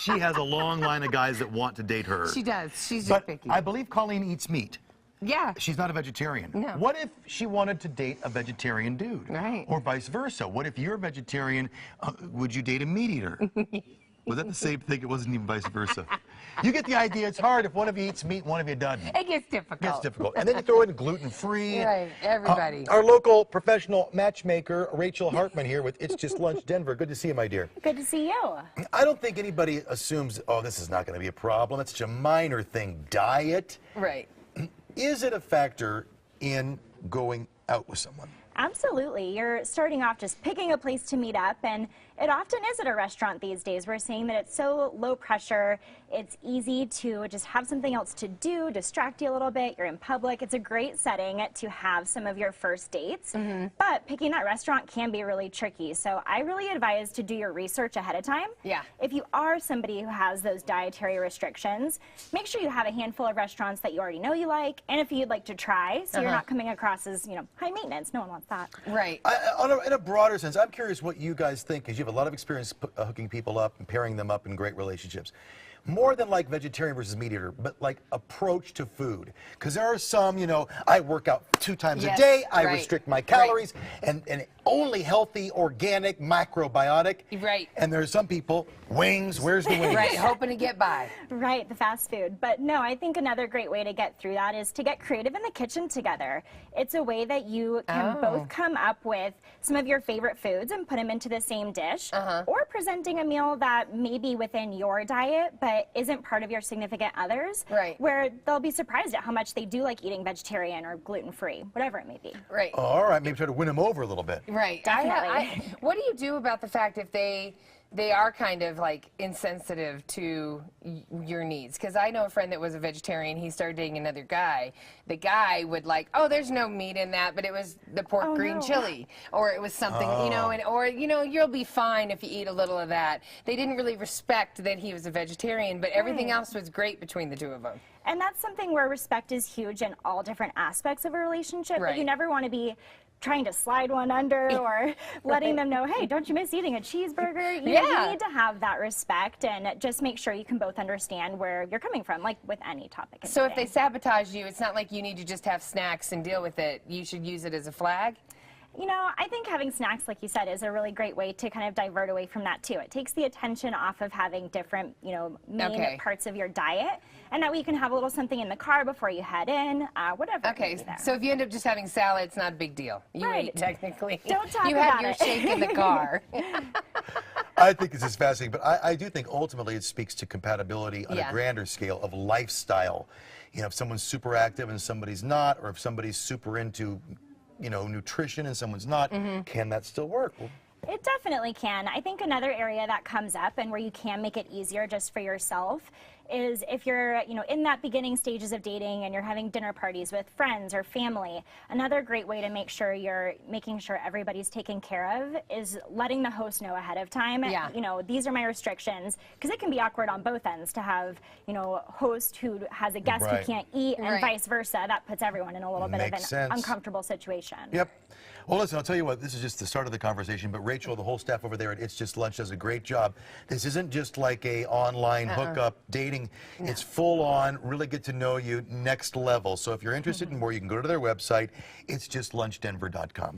she has a long line of guys that want to date her. She does. She's just But picky. I believe Colleen eats meat. Yeah. She's not a vegetarian. No. What if she wanted to date a vegetarian dude? Right. Or vice versa. What if you're a vegetarian, would you date a meat eater? Was that the same thing? It wasn't even vice versa. You get the idea. It's hard if one of you eats meat and one of you doesn't. It gets difficult. It gets difficult. And then you throw in gluten-free. Right, everybody. Our local professional matchmaker, Rachel Hartman, here with It's Just Lunch Denver. Good to see you, my dear. Good to see you. I don't think anybody assumes, oh, this is not going to be a problem. It's such a minor thing. Diet. Right. Is it a factor in going out with someone? Absolutely. You're starting off just picking a place to meet up, and it often is at a restaurant these days. We're seeing that it's so low pressure. It's easy to just have something else to do, distract you a little bit. You're in public. It's a great setting to have some of your first dates. But picking that restaurant can be really tricky. So I really advise to do your research ahead of time. Yeah. If you are somebody who has those dietary restrictions, make sure you have a handful of restaurants that you already know you like, and if you'd like to try, so you're not coming across as, you know, high maintenance. No one wants that. Right. In a broader sense, I'm curious what you guys think, because you have a lot of experience hooking people up and pairing them up in great relationships. More than like vegetarian versus meat eater, but like approach to food. Because there are some, you know, I work out 2 times a day, I restrict my calories, and only healthy, organic, macrobiotic. Right. And there's some people, wings, where's the wings? Right, hoping to get by. Right, the fast food. But no, I think another great way to get through that is to get creative in the kitchen together. It's a way that you can both come up with some of your favorite foods and put them into the same dish, or presenting a meal that may be within your diet, but isn't part of your significant others, where they'll be surprised at how much they do like eating vegetarian or gluten-free, whatever it may be. Right. All right, maybe try to win them over a little bit. Right. Definitely. What do you do about the fact if they are kind of like insensitive to your needs? Because I know a friend that was a vegetarian. He started dating another guy. The guy would like, oh, there's no meat in that, but it was the pork green chili, or it was something, you know, or you know, you'll be fine if you eat a little of that. They didn't really respect that he was a vegetarian, but everything else was great between the two of them. And that's something where respect is huge in all different aspects of a relationship, but you never want to be trying to slide one under or letting them know, hey, don't you miss eating a cheeseburger? You know, you need to have that respect and just make sure you can both understand where you're coming from, like with any topic. So if they sabotage you, it's not like you need to just have snacks and deal with it. You should use it as a flag? You know, I think having snacks, like you said, is a really great way to kind of divert away from that too. It takes the attention off of having different, you know, main parts of your diet, and that way you can have a little something in the car before you head in, whatever. Okay, so if you end up just having salad, it's not a big deal. You ate technically. Don't talk you about had your shake in the car. I think this is fascinating, but I do think ultimately it speaks to compatibility on a grander scale of lifestyle. You know, if someone's super active and somebody's not, or if somebody's super into, you know, nutrition and someone's not, can that still work? Well, it definitely can. I think another area that comes up and where you can make it easier just for yourself is if you're, you know, in that beginning stages of dating and you're having dinner parties with friends or family, another great way to make sure you're making sure everybody's taken care of is letting the host know ahead of time, you know, these are my restrictions, because it can be awkward on both ends to have, you know, a host who has a guest who can't eat and vice versa. That puts everyone in a little bit of an uncomfortable situation. Yep. Well, listen, I'll tell you what, this is just the start of the conversation, but Rachel, the whole staff over there at It's Just Lunch does a great job. This isn't just like a online hookup dating. It's full on, really get to know you, next level. So if you're interested in more, you can go to their website, itsjustlunchddenver.com.